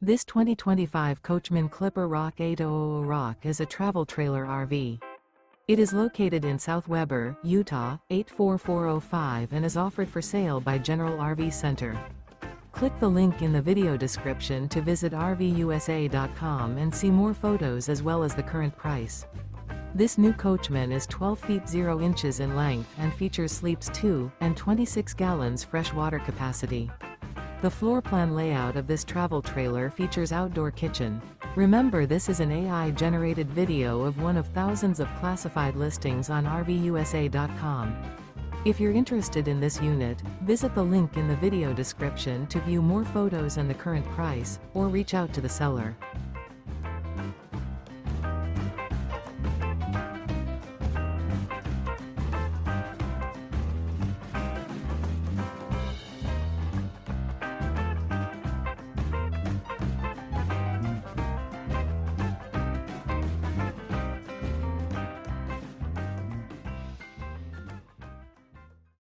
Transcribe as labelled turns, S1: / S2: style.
S1: This 2025 Coachmen Clipper ROK 800 ROK is a travel trailer RV. It is located in South Weber, Utah, 84405 and is offered for sale by General RV Center. Click the link in the video description to visit RVUSA.com and see more photos as well as the current price. This new Coachmen is 12 feet 0 inches in length and features sleeps 2 and 26 gallons fresh water capacity. The floor plan layout of this travel trailer features outdoor kitchen. Remember, this is an AI-generated video of one of thousands of classified listings on RVUSA.com. If you're interested in this unit, visit the link in the video description to view more photos and the current price, or reach out to the seller.